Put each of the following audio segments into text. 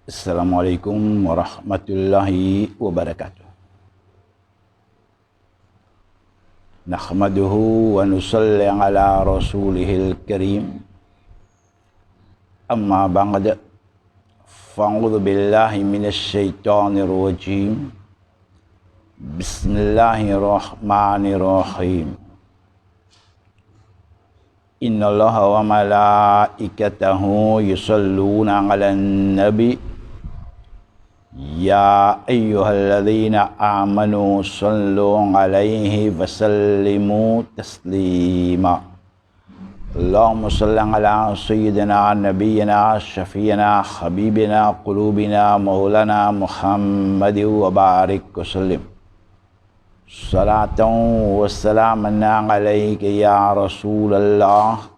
Assalamualaikum warahmatullahi wabarakatuh. Nahmaduhu wa nusalli ala rasulihil karim. Amma ba'd. Fa'udhu billahi minasy syaithanir rajim. Bismillahirrahmanirrahim. Innallaha wa malaikatahu yusalluna 'alan nabi. Ya ayyuhalladzina amanu sallu alaihi wasallimu taslima. Allahumma salli ala sayyidina nabiyyina syafiina habibina qulubina maulana Muhammadin wa barik wa sallim. Salatan wa salaman alaika ya Rasulullah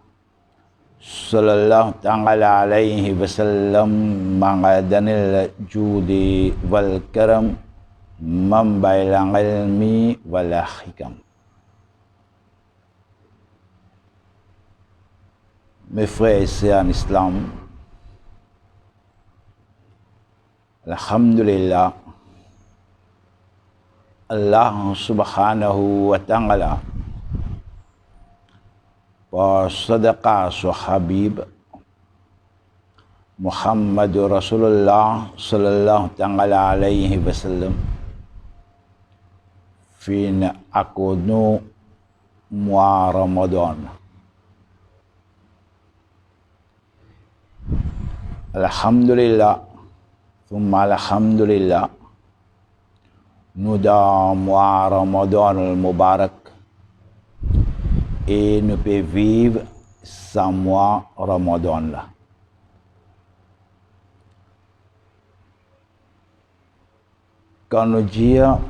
sallallahu ta'ala alaihi wasallam ma'adanil judi wal karam mambail ilmi wal hikam. Mes frères et sœurs en islam, alhamdulillah, Allah subhanahu wa ta'ala wa sadaqa su habib Muhammad Rasulullah sallallahu ta'ala alaihi wasallam fin akunu mois Ramadan. Alhamdulillah, thumma alhamdulillah, nous dans mois Ramadan al-Mubarak et nous pouvons vivre sans mois Ramadan là. Quand nous disons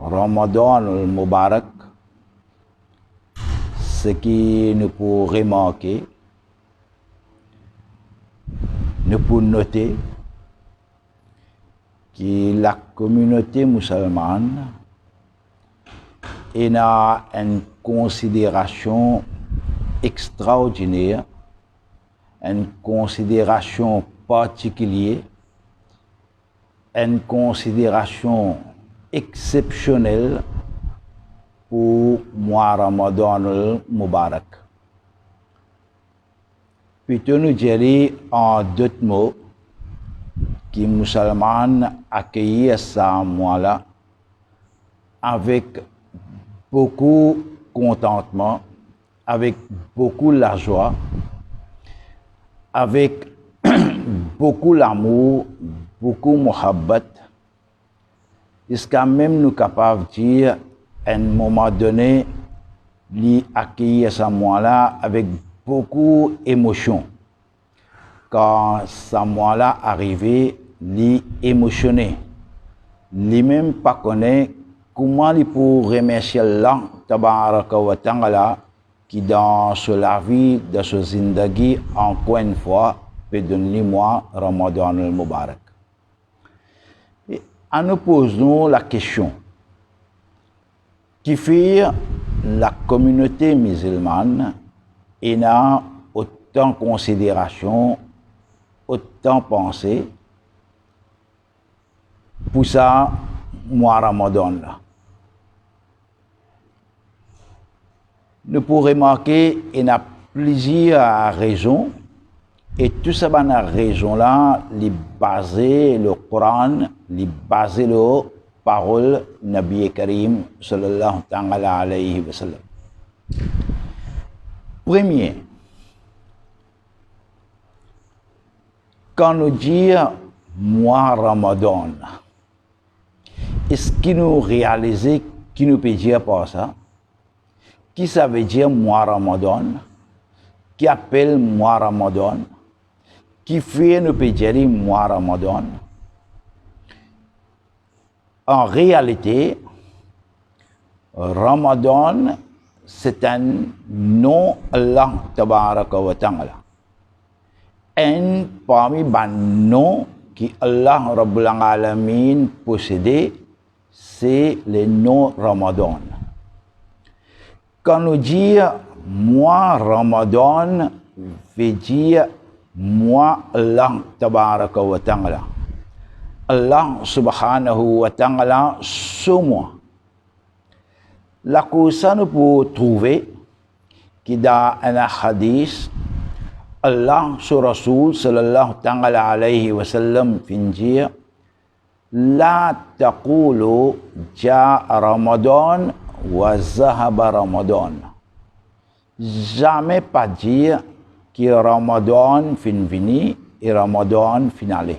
Ramadan al-Mubarak, ce qui nous peut remarquer, nous pouvons noter que la communauté musulmane a une considération extraordinaire, une considération particulière, une considération exceptionnelle pour mois Ramadan al-Mubarak. Plutôt nous dire en deux mots que les musulmans accueillent ce mois-là avec beaucoup de contentement, avec beaucoup de joie, avec beaucoup d'amour, beaucoup de muhabbat, jusqu'à même nous capables de dire à un moment donné, lui accueillir ce mois-là avec beaucoup d'émotion. Quand ce mois-là arrivé, lui émotionné, lui-même pas connaît comment il peut remercier Allah tabaraka wa ta'ala qui dans la vie de ce zindagi encore une fois peut donner moi Ramadan al-Mubarak. Et en nous posant la question qui fait la communauté musulmane et a autant considération, autant pensée pour ça mois Ramadan là. Nous pouvons remarquer qu'il y a plusieurs raisons et tout ça dans la raison là, les baser le Coran, les baser le parole Nabi Karim sallallahu ta'ala alayhi wa sallam. Premier, quand nous disons mois Ramadan, est-ce que nous réalisons, qui nous peut dire par ça? Qui ça veut dire mois Ramadan? Qui appelle mois Ramadan? Qui fait nous peut dire mois Ramadan? En réalité, Ramadan, c'est un nom Allah tabaraka wa ta'ala. Un parmi les noms qui Allah Rabbul Alamin possédait, c'est le nom Ramadan. Quand nous disons mois Ramadan, veut dire moi Allah tabaraka wa ta'ala. Allah subhanahu wa ta'ala sur moi. La cause nous peut trouver qui dans un hadith Allah sur Rasul sallallahu ta'ala alayhi wa sallam fin dire la taqulu ja Ramadan wa zahaba Ramadan. Jamais pas dire que Ramadan fin fini et Ramadan fin allé.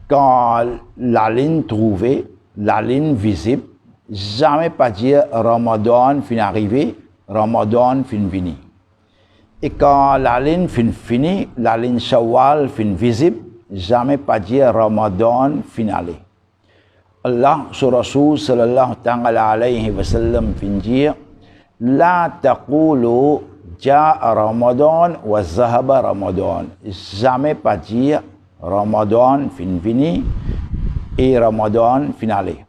Quand la ligne trouvée, la ligne visible, jamais pas dire Ramadan fin arrivé, Ramadan fin fini. Et quand la ligne fin finie, la ligne Shawwal fin visible, jamais pas dire Ramadan fin allé. Allah sur Rasul sallallahu ta'ala alayhi wa sallam fin dire la taqulu ja'a Ramadan wa zahaba Ramadan. Jamais pas dire Ramadan fin fini et Ramadan fin allé.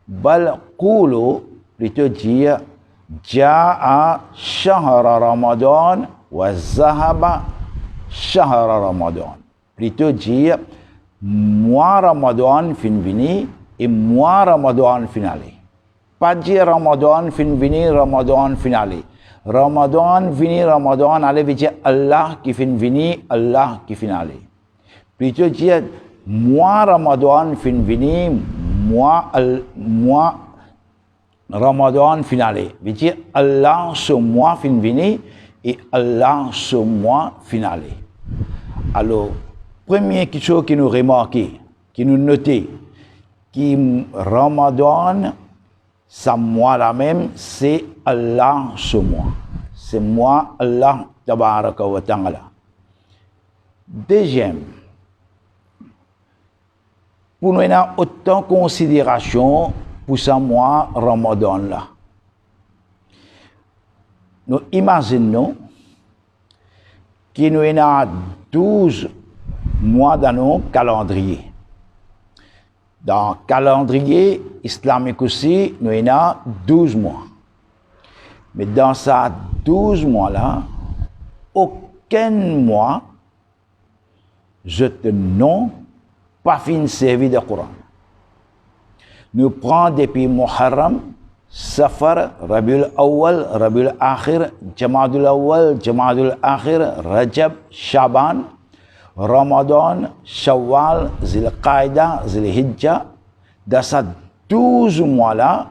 Bal qulu plutôt dire ja'a shahra Ramadan wa zahaba shahra Ramadan. Plutôt dire mois Ramadan fin fini et mois Ramadan fin allé. Pas dire Ramadan fin fini, Ramadan fin allé. Ramadan fini, Ramadan allé veut dire Allah qui fin fini, Allah qui fin allé. Plutôt dire mois Ramadan fin fini, mois Ramadan fin allé. Veut dire Allah ce mois fin fini et Allah ce mois fin allé. Alors, première chose qui nous remarquait, qui nous notait, qui Ramadan, ça mois là même, c'est Allah ce mois. C'est moi, Allah tabaraka wa ta'ala. Deuxième, pour nous avons autant de considération pour ce mois Ramadan là. Nous imaginons qu'il nous a 12 mois dans nos calendriers. Dans le calendrier islamique aussi, nous avons 12 mois. Mais dans ces 12 mois-là, aucun mois, je te non, pas fin servi de Coran. Nous prenons depuis Muharram, Safar, Rabiul Awwal, Rabiul Akhir, Jamadul Awwal, Jamadul Akhir, Rajab, Shaban, Ramadan, Shawwal, Zil-Qaïda, Zil-Hijjah. Dans ces 12 mois-là,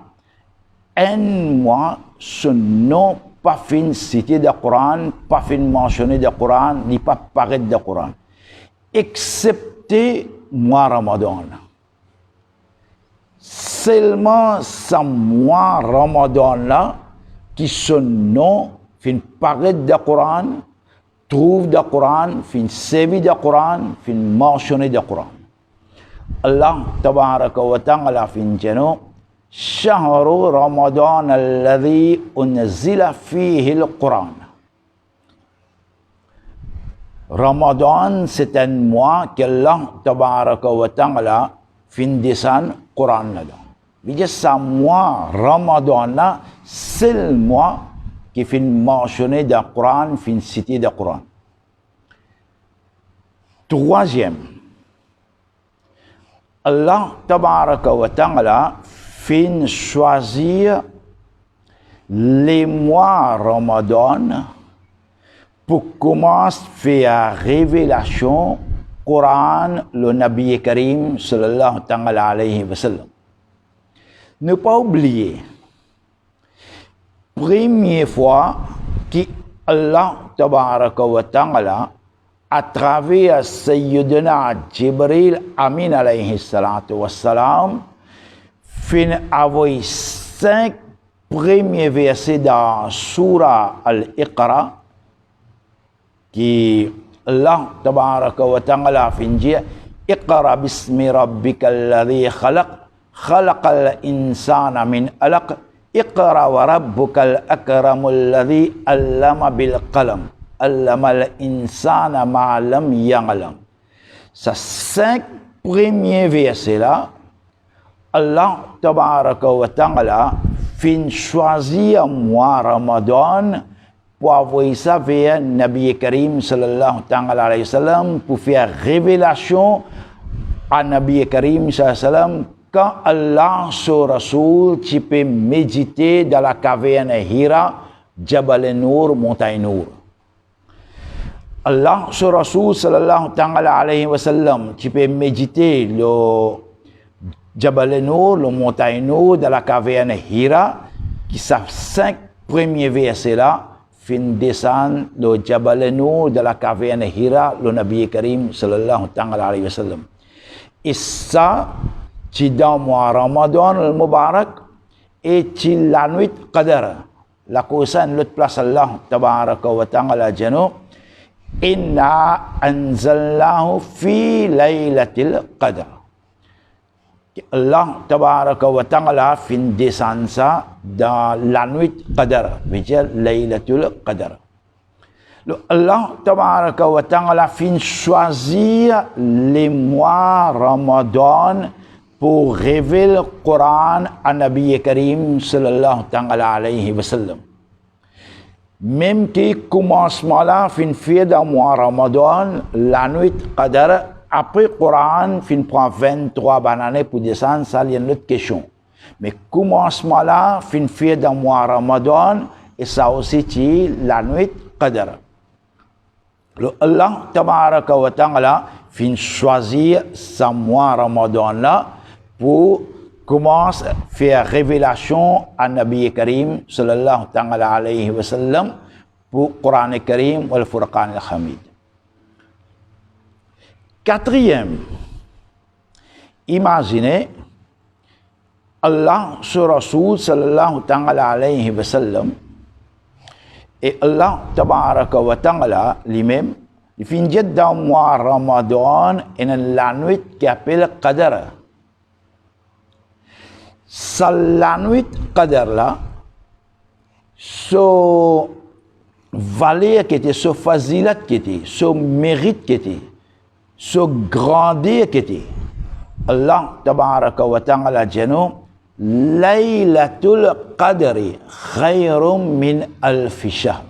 un mois, ce nom pas fin cité de Coran, pas fin mentionné de Coran, ni pas paraître de Coran. Excepté mois Ramadan. Seulement ce mois Ramadan-là, qui son nom fin paraître de Coran, trouve de Coran, fin servi de Coran, fin mentionné de Coran. Allah tabaraka wa ta'ala fin jano shahru Ramadan alladhi unzila fihi al-Quran. Ramadan c'est un mois qu'Allah tabaraka wa ta'ala fin descend Coran là-dedans. Vì ce mois Ramadan là c'est le mois qui fin mentionné dans le Coran, fin cité dans le Coran. Troisième, Allah tabaraka wa ta'ala fin choisir les mois Ramadan pour commencer à faire révélation Coran, le Nabi Karim sallallahu ta'ala alayhi wa sallam. Ne pas oublier, première fois que Allah tabaraka wa ta'ala à travers Sayyidina Jibril Amin alayhi salatu wassalam fin avoir 5 premiers versets dans Surah Al-Iqra qui Allah tabaraka wa ta'ala fin dire Iqra bismi rabbikal ladhi khalaqal insana min alaq Iqra wa rabbukal akramul ladhi allama bil qalam allamal insana ma lam ya'lam. Ces 5 premiers versets là, Allah tabaraka wa ta'ala fin choisir mois Ramadan pour envoyer ça vers Nabi Karim sallallahu alayhi wa sallam, pour faire révélation à Nabi Karim sallallahu alayhi wa sallam, quand Allah sur Rasoul, tu peux méditer dans la caverne Hira, Jabal Nour, montagne Nour. Allah sur Rasoul sallallahu alayhi wa sallam, tu peux méditer le Jabal Nour, le montagne Nour, dans la caverne Hira, qui sont 5 premiers versets là, fin descendre le Jabal Nour, de la caverne Hira, le Nabi Karim sallallahu alayhi wa sallam. Et ça, c'est dans le mois Ramadan le Mubarak, et c'est la nuit Qadr. La cause en l'autre place Allah, tabaraka wa ta'ala jano, inna anzalnahu fi laylatil Qadr. Allah tabaraka wa ta'ala fin descend ça dans la nuit Qadr, veut dire laylatul Qadr. Allah tabaraka wa ta'ala fin choisir les mois Ramadan pour révéler le Coran à Nabi Karim sallallahu alayhi wa sallam. Même que commencement là, fin fait dans le mois Ramadan, la nuit Qadr, après le Coran, fin prend 23 bananes pour descendre, ça il y a une autre question. Mais commencement là, fin fait dans le mois Ramadan, et ça aussi c'est la nuit Qadr. Allah tabaraka wa ta'ala fin choisir ce mois Ramadan là, pour commencer à faire révélation à Nabi Karim sallallahu alayhi wa sallam pour Coran Karim ou le Furqan al-Hamid. Quatrième, imaginez Allah sur Rasoul sallallahu alayhi wa sallam et Allah tabaraka wa ta'ala lui-même, il finit dans le mois Ramadan et la nuit qui appelle Qadr. Ça, la nuit Qadr là, ce valeur qui était, ce fazilat qui était, ce mérite qui était, ce grandeur qui était, Allah tabaraka wa ta'ala jano, Laylatul Qadri khayrum min alf shahr.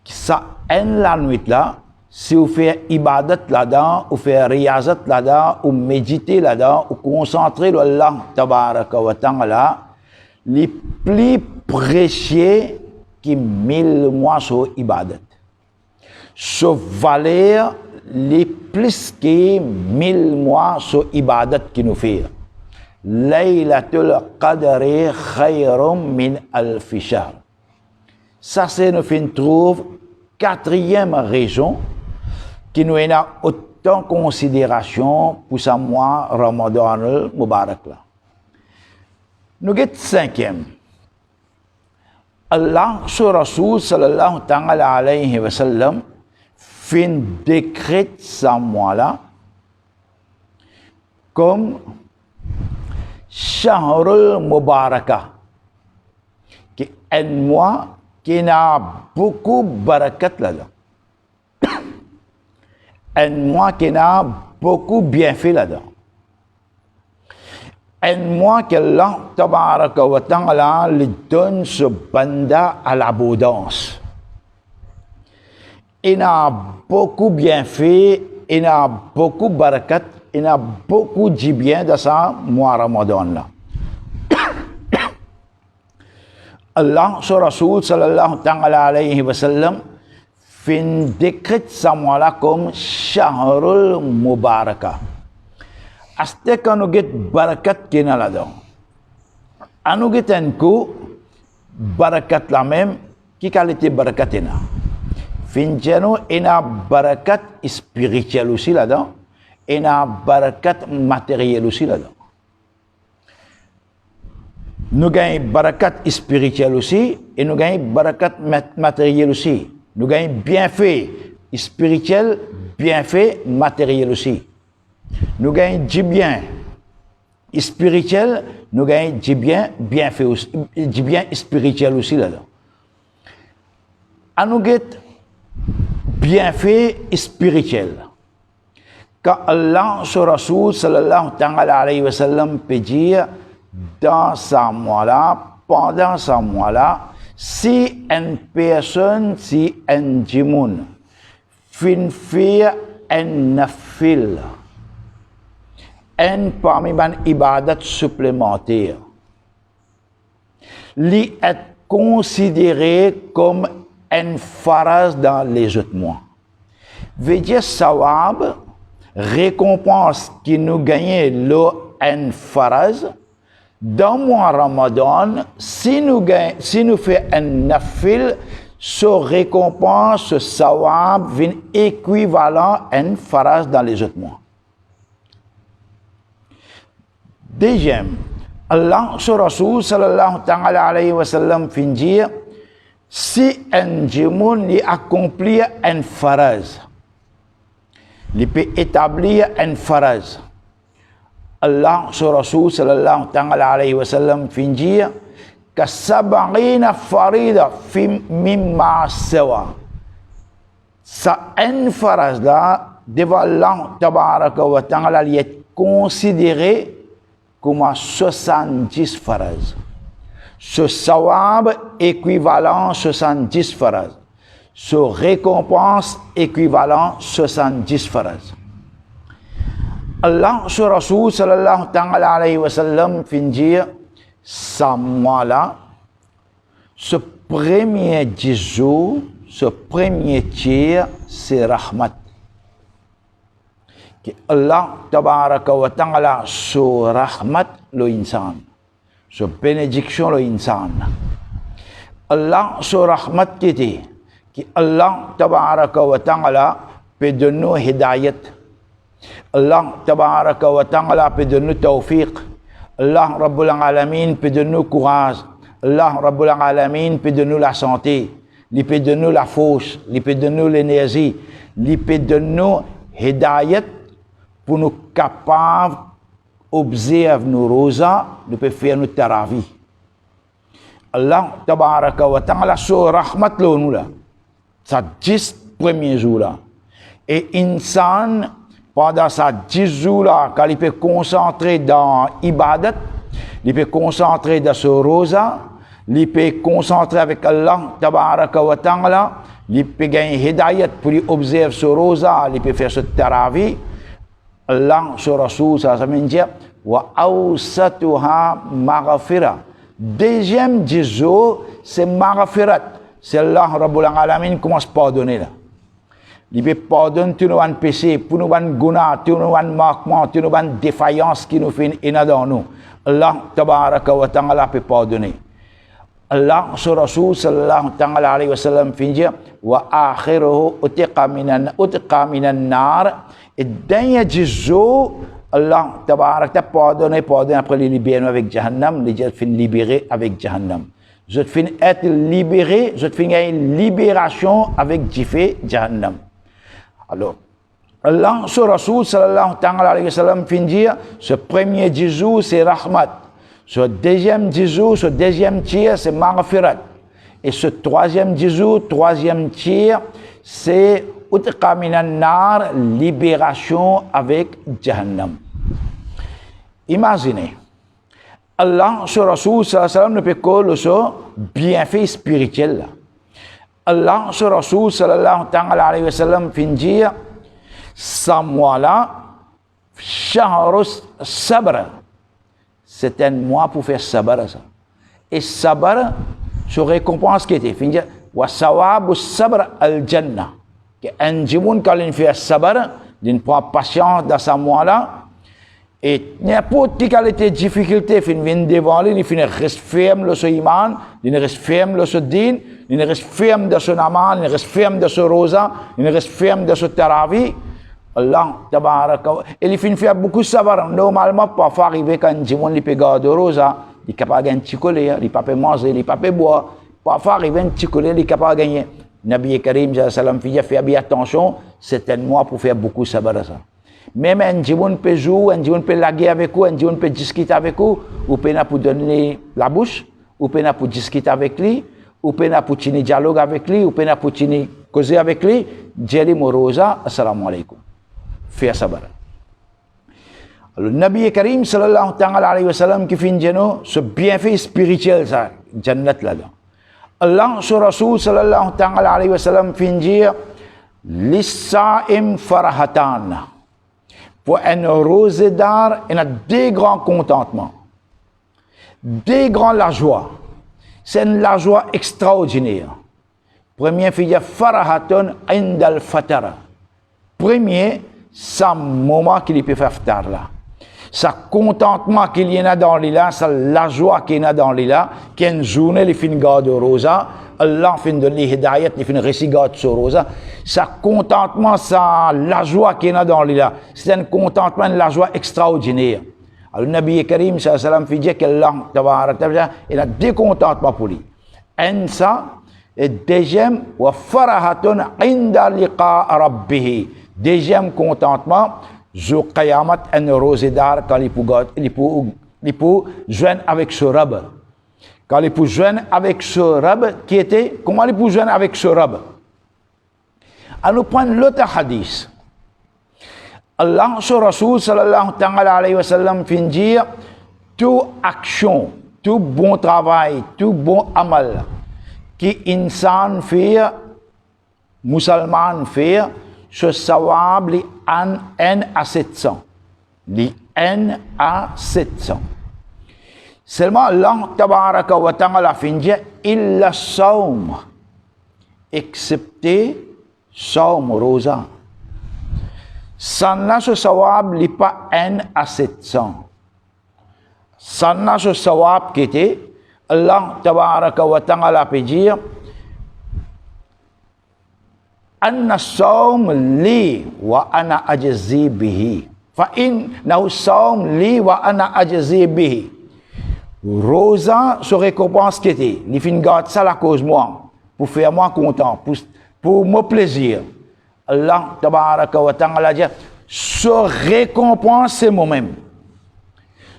Ça, en la nuit là, si vous faites ibadat là-dedans, ou faites riyazat là-dedans, ou méditer là-dedans, ou concentrer sur Allah tabaraka wa ta'ala, les plus précieux qui 1000 mois sur ibadat. Ce valeur, les plus que 1000 mois sur ibadat qui nous fait. Laylatul Qadri khayrum min alf shahr. Ça, c'est nous trouve quatrième raison qui nous a autant considération pour ce mois Ramadan Mubarak là. Nous avons cinquième. Allah sur Rasoul sallallahu alayhi wa sallam fin décret ce mois là comme Shahrul Mubaraka, qui est un mois qui a beaucoup de barakat là-dedans. Un mois qui a beaucoup de bienfaits là-dedans. Un mois que Allah tabaraka wa ta'ala lui donne ce banda à l'abondance. Il a beaucoup de bienfaits, il a beaucoup de barakat, il a beaucoup de bien dans ce mois Ramadan là. Allah sur Rasoul sallallahu alayhi wa sallam fin décrète ce mois-là comme Shahrul Mubaraka. Aste quand nous get barakat qui est là-dedans. À nous get un coup, barakat la même, qui qualité barakat est là. Fin jano, il y a barakat spirituel aussi là-dedans, et il y a barakat matériel aussi là-dedans. Nous gagnons barakat spirituel aussi et nous gagnons barakat matériel aussi. Nous gagnons bienfait spirituel, bienfait matériel aussi. Nous gagnons du bien spirituel, nous gagnons du bien bienfait aussi, du bien spirituel aussi là-dedans. À nous get bienfait spirituel. Quand Allah sur Rasoul sallallahu alayhi wa sallam peut dire dans ce mois-là, pendant ce mois-là, Si une personne, si un jimoun, fin faire un nafil, un parmi les ibadat supplémentaires, li est considéré comme un faraz dans les autres mois. Veut dire sawab, récompense qui nous gagne le un faraz, dans le mois Ramadan, si nous faisons un nafil, ce récompense, ce sawab, vient équivalent à un faraz dans les autres mois. Deuxième, Allah sur Rasul sallallahu alayhi wa sallam fin dire, si un jimoun li accomplit un faraz, il peut établir un faraz. Allah sur Rasul sallallahu alayhi wa sallam fin dire, que sab'ina farida fi mimma sawa. Ça un faraz là, devant Allah tabaraka wa ta'ala, il est considéré comme 70 faraz. Ce sawab équivalent 70 faraz. Ce récompense équivalent 70 faraz. Allah sur Rasul sallallahu alayhi wa sallam fin dire, ça moi-là, ce premier 10 jours, ce premier tiers, c'est rahmat. Que Allah tabaraka wa ta'ala so rahmat lo insan, so bénédiction lo insan. Allah so rahmat kiti, que Allah tabaraka wa ta'ala peut donner hidayat. Allah tabaraka wa ta'ala peut donner tawfiq. Allah rabbul alamin peut donner courage. Allah rabbul alamin peut donner la santé. Il peut donner la force, il peut donner l'énergie, il peut donner hidayat pour nous capables d'observer nos rosas, nous pouvons faire nos tarawih. Allah tabaraka wa ta'ala so rahmat lo nous là. Ça 10 premiers jours là. Et insan pendant ces 10 jours là, quand il peut concentrer dans ibadat, il peut concentrer dans ce rosa, il peut concentrer avec Allah tabaraka wa ta'ala, il peut gagner hidayat pour observer ce rosa, il peut faire ce tarawih. Allah sur Rasul sallallahu alayhi wa sallam dit wa awsatuha maghfira. Deuxième 10 jours, c'est maghfirat. C'est Allah rabbul alamin commence à pardonner là. Il peut pardonner tous nos péchés, pour nos guna, tous nos manquements, tous nos défaillances qui nous fait dans nous. Allah tabaraka wa ta'ala peut pardonner. Allah sur Rasul sallallahu alayhi wa sallam fin dire wa akhiruhu utiqa minan nar. Et dernier 10 jours, Allah tabaraka pardonne après les libérer avec Jahannam, les gens fin libérés avec Jahannam. Je fin être libéré, je fin une libération avec Jifé Jahannam. Alors, Allah sur Rasul sallallahu alayhi wa sallam fin dire, ce premier 10 jours c'est rahmat. Ce deuxième 10 jours, ce deuxième tiers c'est maghfirat. Et ce troisième 10 jours, troisième tiers, c'est utqa minan nar, libération avec Jahannam. Imaginez, Allah sur Rasul sallallahu alayhi wa sallam ne peut que ce bienfait spirituel. Allah sur Rasul sallallahu alayhi wa sallam fin dire, ça mois-là, shahrus sabr, c'est un mois pour faire sabr ça. Et sabr, ce récompense qui était, fin dire, wa sawabu sabr al-jannah. Un jimoun quand il fait sabr, il prend patience dans ce mois-là, et n'importe quelle était difficulté, il vient devant lui, il reste ferme de son iman, il reste ferme de son din, il reste ferme de son aman, il reste ferme de son rosa, il reste ferme de son tarawih. Allah tabaraka wa et il finit faire beaucoup de sabr. Normalement, parfois arriver quand un jimoun il peut garder rosa, il est capable de gagner un petit collier, il est capable de manger, il est capable de boire. Parfois arriver un petit collier, il est capable de gagner. Nabi Karim sallam fait bien attention, c'est un mois pour faire beaucoup de sabr. Même un jimoun peut jouer, un jimoun peut laguer avec vous, un jimoun peut discuter avec vous, ou peut pour donner la bouche, ou peut pour discuter avec lui, ou peut pour tenir dialogue avec lui, ou peut pour tenir causer avec lui. Jeli Morosa, assalamu alaikum. Faire sabr. Alors, Nabi Karim sallallahu alayhi wa sallam qui finit ce bienfait spirituel, ça, Jannat là-dedans. Allah sur Rasul sallallahu alayhi wa sallam fin dire L'Issaim farahatan. Pour un rosédar, il y a deux grands contentements. Deux grands la joie. C'est la joie extraordinaire. Premier, il y a farahaton indal fatara. Premier, c'est un moment qu'il peut faire fatar là. C'est contentement qu'il y en a dans l'île, c'est la joie qu'il y en a dans l'île, qu'il y a une journée, il fait une garde rosa, Allah fait de l'hidayat, il fait une récigade sur rosa. C'est contentement, c'est la joie qu'il y en a dans l'île. C'est un contentement, la joie extraordinaire. Alors, le Nabi Karim, sallallahu alayhi wa sallam, fait dire qu'Allah, il a deux contentements pour lui. Un, ça, et deuxième, wa farahatun inda liqa rabbihi. Deuxième contentement, jour Qayamat, un rosédar, quand il peut joindre avec ce rab. Quand il peut joindre avec ce rab, qui était, comment il peut joindre avec ce rab? Alors, nous prenons l'autre hadith. Allah sur Rasul sallallahu alayhi wa sallam fin dire, toute action, tout bon travail, tout bon amal, qui insan fait, musulman fait, ce sawab li an n à 700. Li n à 700. Seulement Allah tabaraka wa ta'ala fin dire, illa saum, excepté saum rosa. Sanna ce sawab li pas n à 700. Sanna ce sawab qui était, Allah tabaraka wa ta'ala peut dire, Anna saum li wa ana ajzi bihi. Fa innahu saum li wa ana ajzi bihi. Rosa se récompense qui était. Il fin garde ça la cause moi. Pour faire moi content. Pour me plaisir. Allah tabaraka wa ta'ala dit, se récompense c'est moi-même.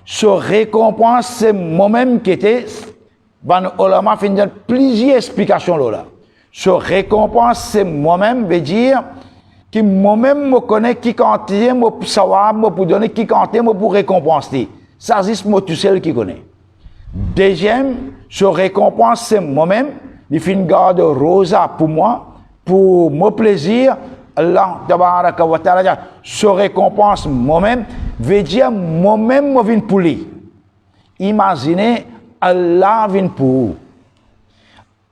Se récompense c'est moi-même qui était. Ban ulama fin donne plusieurs explications là. Se récompense c'est moi-même veut dire que moi-même me connais qui quantité me savoir me pour donner qui quantité me pour récompenser. Ça c'est moi tout seul qui connais. Deuxième, se récompense c'est moi-même. Il fait une garde rosa pour moi, pour mon plaisir. Allah tabaraka wa ta'ala se récompense moi-même veut dire moi-même me viens pour lui. Imaginez Allah vient pour vous.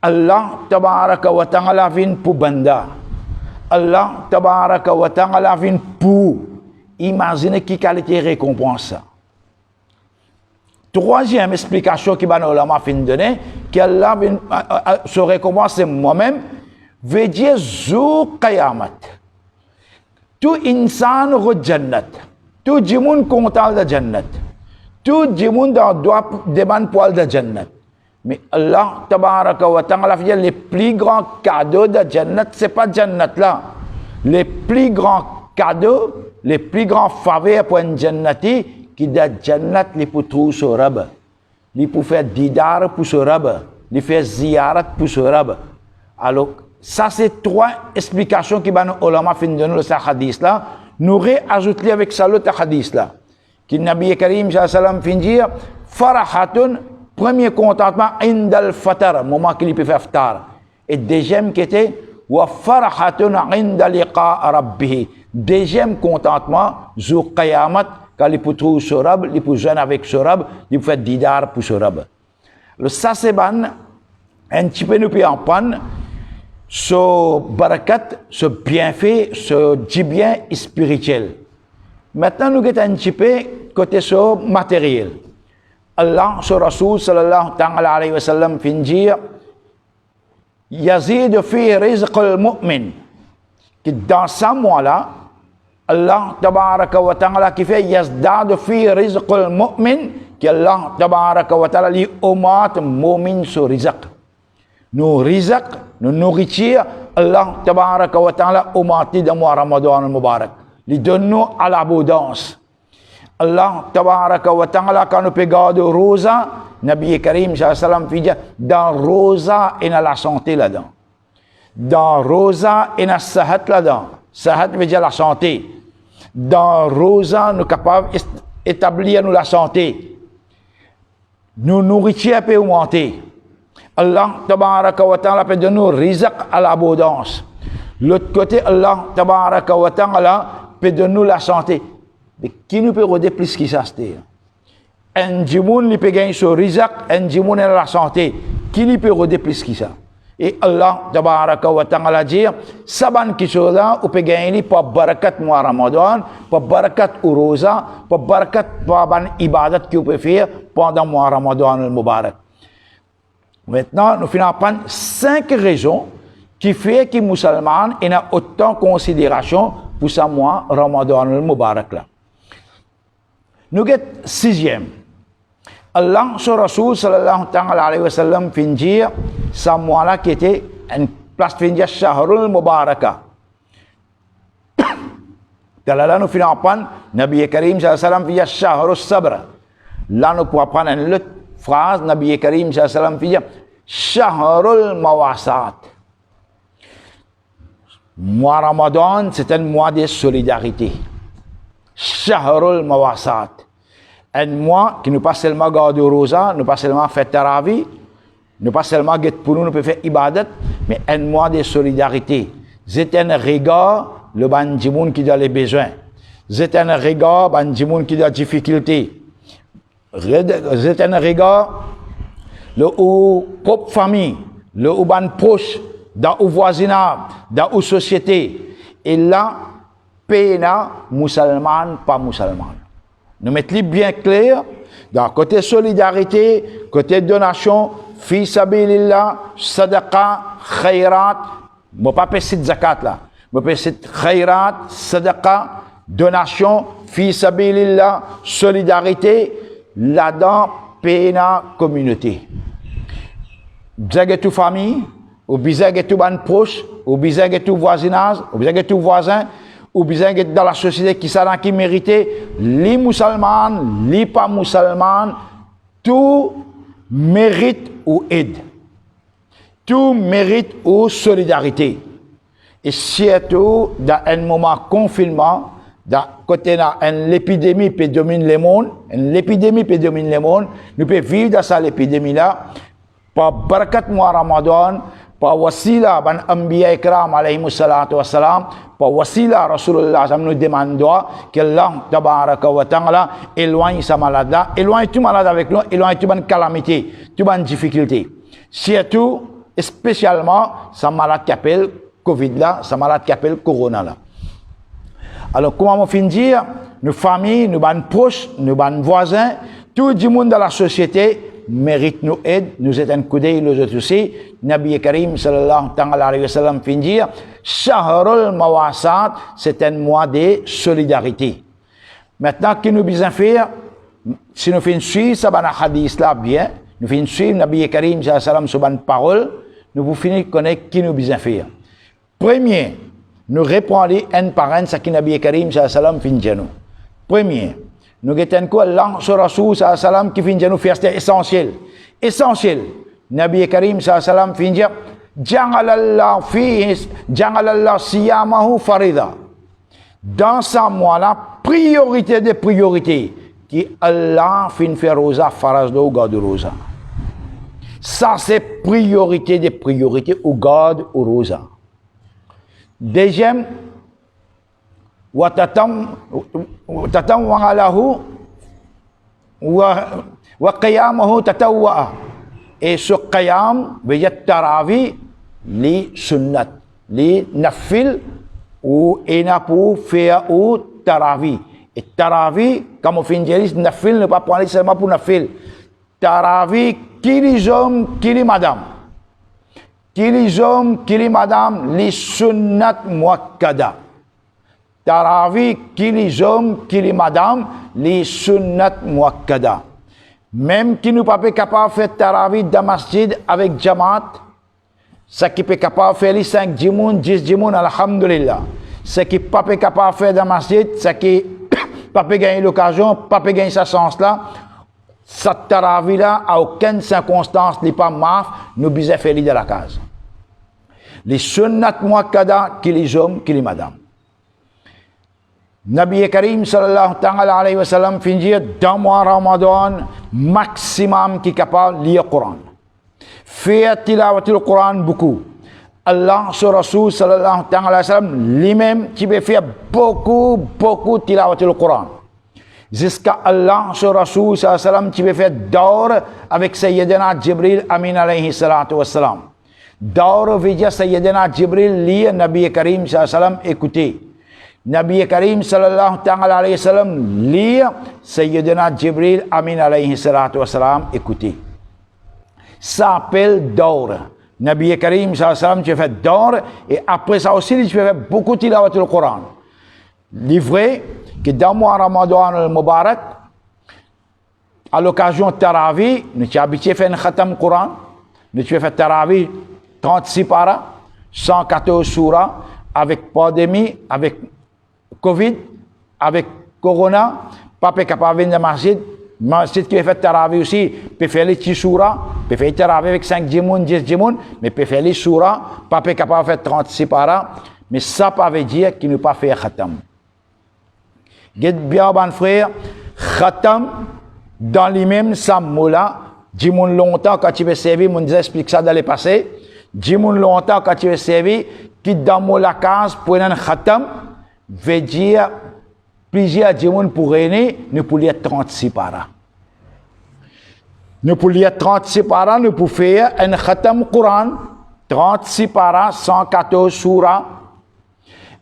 Allah tabaraka wa ta'ala vient pour banda. Allah tabaraka wa ta'ala vient pour. Imaginez qui qualité récompense ça. Troisième explication qui va nous la fin donner, qu'Allah se récompense moi-même, veut dire jour Qayamat. Tout insan au Jannat. Tout le monde content de Jannat. Tout le monde doit demander poil de Jannat. Mais Allah tabaraka wa ta'ala fait les plus grands cadeaux de Jannat, c'est pas Jannat là. Les plus grands cadeaux, les plus grands faveurs pour un Jannati, qui da Jannat li pour trouver ce rab. Li pour faire didar pour ce rab. Li faire ziyarat pour ce rab. Alors, ça c'est trois explications qui va nous ulama fin de nous ce hadith là. Nous réajoutons avec ça l'autre hadith là. Qui Nabi Karim sallallahu alayhi wa sallam fin dire, farahatun, premier contentement, indal fatar, moment qu'il peut faire fatar. Et deuxième qui était, wa farahatun indal liqa rabbihi. Deuxième contentement, jour Qayamat, quand il peut trouver ce rab, il peut jeûner avec ce rab, il peut faire didar pour ce rab. Le ça c'est ban, un petit peu nous peut en prendre, ce barakat, ce bienfait, ce bien spirituel. Maintenant nous avons un petit peu côté ce matériel. Allah, ce Rasul sallallahu alayhi wa sallam, fin dire, yazid fi rizq al-mu'min, que dans ce mois-là, Allah tabaraka wa ta'ala qui fait yazdad fi rizq al-mu'min, que Allah tabaraka wa ta'ala li umat mu'min sur rizq. Nous rizq, nous nourriture, Allah tabaraka wa ta'ala umati dans mois Ramadan al-Mubarak. Li donne-nous à l'abondance. Allah tabaraka wa ta'ala quand nous peut garder rosa, Nabi Karim sallallahu alayhi wa sallam fait dire, dans rosa il y a la santé là-dedans. Dans rosa il y a la sahat là-dedans. Sahat veut dire la santé. Dans rosa nous sommes capables d'établir la santé. Nous nourriture peut augmenter. Allah tabaraka wa ta'ala peut donner rizq à l'abondance. L'autre côté, Allah tabaraka wa ta'ala peut donner la santé. Mais qui nous peut redire plus qui ça c'était? Un jimoun qui peut gagner ce rizq, un jimoun a la santé. Qui lui peut redire plus qui ça? Et Allah tabaraka wa ta'ala dit, saban qui sont là, ou peut gagner pour barakat mois Ramadan, pour barakat uroza, pour barakat pour ban ibadat que vous pouvez faire pendant mois Ramadan le Mubarak. Maintenant, nous finissons par 5 raisons qui font que les musulmans ont autant de considération pour ce mois Ramadan le Mubarak là. Nous avons 6e. Allah sur Rasul sallallahu alayhi wa sallam fin dire ce mois là qui était une place fin dire Shahrul Mubaraka. Là nous finissons par Nabi Karim sallallahu alayhi wa sallam fin dire Shahrul Sabr. Là nous pouvons prendre une autre phrase Nabi Karim sallallahu alayhi wa sallam fin dire Shahrul Mawasat. Mois Ramadan, c'est un mois de solidarité. Shahrul Mawasat. Un mois qui nous pas seulement garder rosa, nous pas seulement faire tarawih, nous pas seulement get pour nous faire ibadat, mais un mois de solidarité. C'est un regard le bandimoun qui a les besoins. C'est un regard bandimoun qui a des difficultés. C'est un regard le ou propre famille, le ou ban proche, dans le voisinage, dans la société. Et là, pena musulman, pas musulman. Nous mettons bien clair, dans côté solidarité, côté donation, fi sabilillah, sadaqa, khayrat, je ne pas passer de zakat là, je passer khayrat, sadaqa, donation, fi sabilillah, solidarité, là-dedans, pena communauté. Bizag tout famille, ou bizag tout ban proche, ou bizag tout voisinage, ou bizag tout voisin, ou bien dans la société qui s'en qui méritait, les musulmans, les pas musulmans, tout mérite ou aide. Tout mérite ou solidarité. Et surtout, dans un moment de confinement, dans côté l'épidémie peut dominer le monde, l'épidémie peut dominer le monde, nous pouvons vivre dans cette épidémie-là, par barakat mois Ramadan, par wasila ban anbiya ikram alayhi salatu wassalam, par wasila Rasulullah nous demande que Allah tabaraka wa ta'ala éloigne sa malade, éloigne tout malade avec nous, éloigne toute bonne calamité, toute bonne difficulté. Surtout, spécialement, sa malade qui appelle Covid là, sa malade qui appelle Corona là. Alors, comment on finit dire, nos familles, nos bonnes proches, nos bonnes voisins, tout le monde dans la société, mérite nous aide, nous êtes un coup d'œil, nous autres aussi. Nabi Karim sallallahu alayhi wa sallam fin dire, Shahrul Mawasat, c'est un mois de solidarité. Maintenant, que nous besoin faire, si nous faisons suivre, ça va hadith là bien, nous faisons suivre Nabi Karim sallallahu alayhi wa sallam sur une parole, nous vous finissons de connaître qui nous besoin faire. Premier, nous répondons un par un, ce que Nabi Karim sallallahu alayhi wa sallam fin dire nous. Premier, nous avons quoi Allah sur Rasul sallallahu alayhi wa sallam qui finit de nous faire, c'est essentiel. Essentiel. Nabi Karim sallallahu alayhi wa sallam finit de dire, Ja'alallah siyamahu farida. Dans ce mois-là, priorité des priorités, qui Allah finit faire rosa, faraz ou garde rosa. Ça, c'est priorité des priorités, ou garde ou rosa. Deuxième, وتتم له وقيامه تتوأ et ce qiyam veut dire tarawih li sunnat li nafil ou ena pour faire ou tarawih et tarawih comme on finit nafil ne pas prendre seulement pour nafil tarawih qui les hommes qui les madame li sunnat muakkada. Tarawih qui les hommes, qui les madames, les sunnat muakkada. Même qui nous pas capable de faire tarawih dans masjid avec jamaat, ce qui peut capable de faire les 5 djimoun, 10 djimoun, alhamdulillah. Ce qui pas capable de faire dans masjid, ce qui pas gagner l'occasion, pas gagner sa chance là, cette tarawih là, à aucune circonstance, n'est pas maf, nous bisons faire dans la case. Les sunnat muakkada, qui les hommes, qui les madames. Nabi Karim sallallahu alayhi wa sallam fin dire dans mois Ramadan maximum qui est capable de lire le Coran. faire tilawatul Quran beaucoup. Allah, sur Rasul sallallahu alayhi wa sallam, lui-même, qui peut faire beaucoup tilawatul Quran. Jusqu'à Allah, sur Rasul sallallahu alayhi wa sallam, qui peut faire d'or avec Sayyidina Jibril Amin alayhi salatu wa salam. D'or veut dire Sayyidina Jibril lit Nabi Karim sallallahu alayhi wa sallam écouter. Nabi Karim sallallahu alayhi wa sallam lire Sayyidina Jibril Amin alayhi salatu wa salam écouter. Ça s'appelle d'or. Nabi Karim sallallahu alayhi wa sallam tu fais d'or et après ça aussi tu fais beaucoup tilawatul Coran. Livré que dans le mois Ramadan al-Mubarak à l'occasion de Tarawih, nous sommes habitués à faire un khatam Coran. Nous avons fait Tarawih 36 paras, 114 surahs avec pandémie, avec Covid, avec Corona, pas capable de venir dans le masjid. Masjid qui fait Tarawih aussi, peut faire les petits surahs, peut faire Tarawih avec 5 djimoun, 10 djimoun, mais peut faire les surahs, pas capable de faire 36 paras, mais ça ne veut dire qu'il ne peut pas faire khatam. Guide bien, bon frère, khatam, dans les mêmes sammoula, djimoun longtemps quand tu veux servir, mon Dieu explique ça dans le passé, djimoun longtemps quand tu veux servir, qui dans la case pour un khatam, veut dire plusieurs djimoun pour réunir, nous pour lire 36 paras. Nous pour lire 36 paras, nous pour faire un khatam Quran, 36 paras, 114 surahs.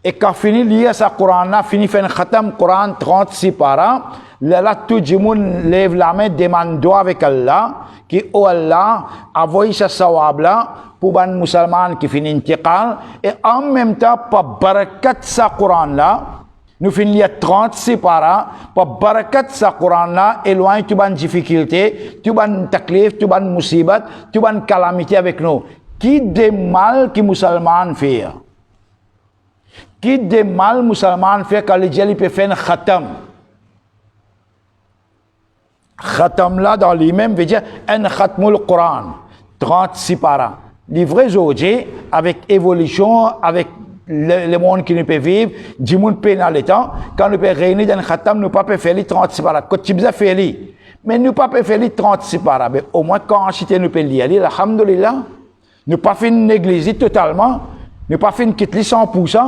Et quand fini lire ce Quran-là, fini faire un khatam Quran, 36 paras, là tout le monde lève la main, demande doigt avec Allah, qui oh Allah, envoie ce sawab-là pour les musulmans qui finissent intiqal, et en même temps, par barakat ce Quran-là, nous finissons 36 paras, par barakat ce Quran-là, éloigne toutes les difficultés, toutes les taklif, toutes les musibat, toutes les calamités avec nous. Qui des mal que les musulmans font? Qui des mal musulmans fait quand les gens peuvent faire un khatam? Khatam là dans lui-même veut dire un khatmul Quran, 36 paras. Livré aujourd'hui avec évolution, avec le monde qui nous peut vivre, du monde pénal le temps, quand nous peut réunir dans un khatam, nous ne pouvons pas faire les 36 paras. Quand tu as fait les, mais nous ne pouvons pas faire les 36 paras. Mais au moins quand nous peut lire, alhamdulillah, nous ne pouvons pas faire une négliger totalement, nous ne pouvons pas faire une quitte 100%.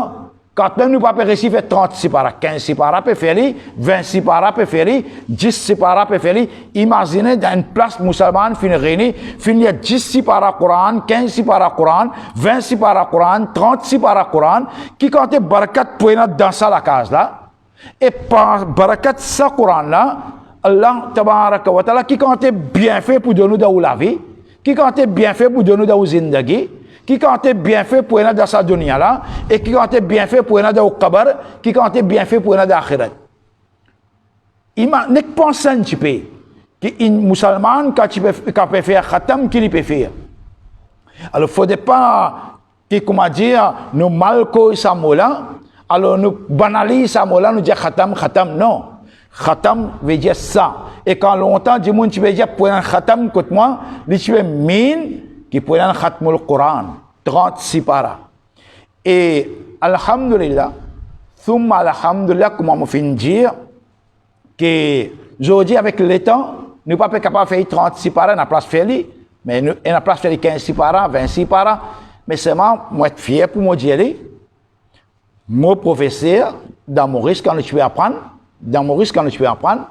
Quand même, nous ne pouvons pas réussir à faire 36 paras, 15 paras peut faire, 26 paras peut faire, 10 paras peut faire. Imaginez dans une place musulmane, finir 10 paras Coran, 15 paras Coran, 26 paras Coran, 36 paras Coran, qui compte barakat pour dans ça la case là. Et par barakat ça Coran là, Allah tabaraka wa ta'ala qui compte bien fait pour donner dans la vie, qui compte bien fait pour donner dans la zindagi, qui comptait bien fait pour aller dans sa dunya là, et qui comptait bien fait pour aller dans le kabar, qui comptait bien fait pour aller dans l'akhirat. Il m'a n'est pas pensé un petit peu, qu'un musulman, quand il peut faire khatam, qu'il peut faire. Alors, il ne faudrait pas, comment dire, nous malco sa mola, alors nous banaliser sa mola, nous dire khatam, non. Khatam veut dire ça. Et quand longtemps, du monde, tu veux dire, pour un khatam, écoute moi, tu veux mine, qui peut être khatmul Quran, 36 paras. Et alhamdulillah, thumma alhamdulillah, comment on finit dire, que aujourd'hui avec le temps, nous ne sommes pas capables de faire 36 paras, on a place faire, mais on a place faire 15 paras, 26 paras, mais seulement, moi, je suis fier pour me dire, mon professeur, dans mon risque, quand je vais apprendre,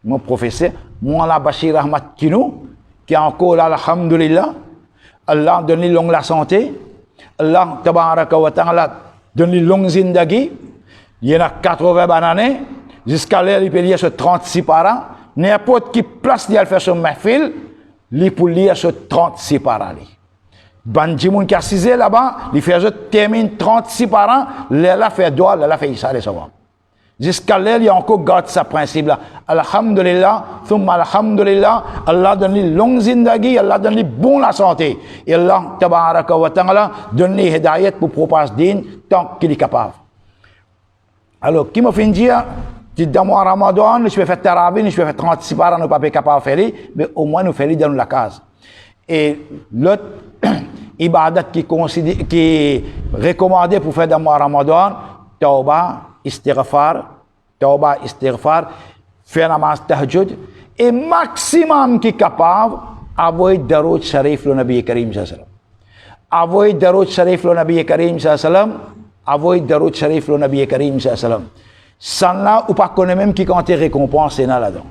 mon professeur, Moula Bashir Ahmad Kinou, qui est encore là, alhamdulillah, Allah donne longue la santé. Allah tabaraka wa ta'ala donne longue zindagi. Il y en a 80 bananes. Jusqu'à l'air, il peut lire sur 36 paras. N'importe qui place d'y faire sur mahfil, il peut lire sur 36 paras. Bandimoun qui a assisé là-bas, il fait termine 36 paras, là fait droit, là fait ça, les savoir. Jusqu'à l'air, il y a encore garde ce principe-là. Alhamdulillah, thumma alhamdulillah, Allah donne les longues zindagi, Allah donne les bons la santé. Et Allah, tabaraka wa ta'ala, donne les hidayat pour propager din tant qu'il est capable. Alors, qui m'a fait dire, dans mon Ramadan, je vais faire Tarawih, je vais faire 36 paras, nous ne sommes pas capables de faire, mais au moins nous faisons dans la case. Et l'autre ibadat qui est recommandé pour faire dans mon Ramadan, tauba, istighfar, faire namaz tahajjud, et maximum qui est capable, avoy darud sharif lo Nabi Karim sallallahu avoy darud sharif lo Nabi Karim sallallahu avoy darud sharif lo Nabi Karim sallallahu sans là ou pas connaît même qui quantité récompense est là-dedans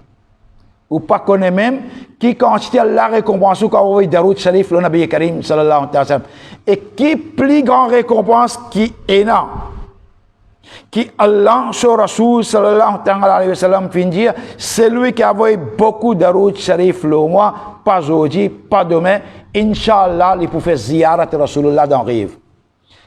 ou pas connaît même qui quantité la récompense ou quand avoy darud sharif lo Nabi Karim sallallahu alayhi wa sallam et qui plus grand récompense qui est là qui Allah sur Rasoul sallallahu alayhi wa sallam fin dire celui qui a envoyé beaucoup de routes sharif le mois pas aujourd'hui pas demain Inch'Allah il peut faire ziyarat Rasulullah dans rive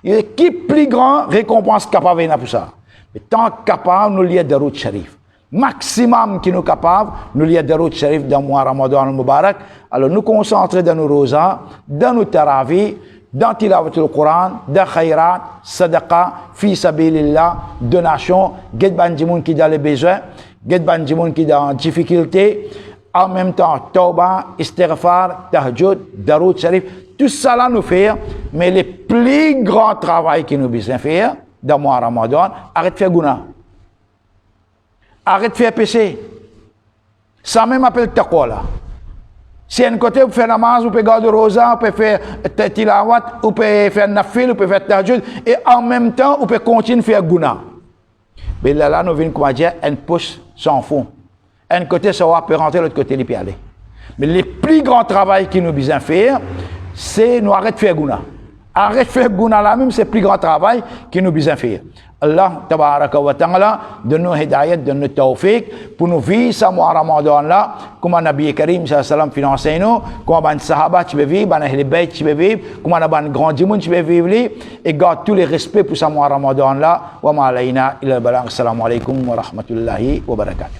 et qui plus grand récompense capable pour ça mais tant capable nous lier de routes sharif maximum qui nous capable nous lier de routes sharif dans le mois Ramadan al-Mubarak alors nous concentrer dans nos rosas dans nos tarawih dans tilawatul Quran, dans khayrat, sadaqa, fi sabilillah, donation, get bandimoun qui dans les besoins, get bandimoun qui dans difficulté, en même temps, tauba, istighfar, tahajjud, daroud sharif, tout ça là nous fait, mais le plus grand travail que nous besoin faire, dans le mois Ramadan, arrête de faire gouna. Arrête de faire péché. Ça même appelle taqwa là. Si un côté vous faites namaz, vous pouvez garder rosa, vous pouvez faire tilawat, vous pouvez faire nafil, vous pouvez faire tahajjud, et en même temps, vous pouvez continuer à faire guna. Mais là, nous venons comme dire, un pouce sans fond. Un côté, ça va peut rentrer, l'autre côté, il peut aller. Mais le plus grand travail qu'il nous besoin faire, c'est nous arrêter de faire guna. Arrête de faire guna là même, c'est le plus grand travail qu'il nous besoin faire. Allah tabaraka wa ta'ala donne-nous hidayat, donne-nous tawfiq pour nous vivre ce mois Ramadan là comme Nabi Karim sallallahu alayhi wa sallam financé nous comme ban sahaba tu peux vivre ban ahl bayt tu peux vivre comme ban grand monde tu peux vivre et garde tous les respects pour ce mois Ramadan là wa ma alayna illa al-balagh. Assalamu alaykum wa rahmatullahi wa barakatuh.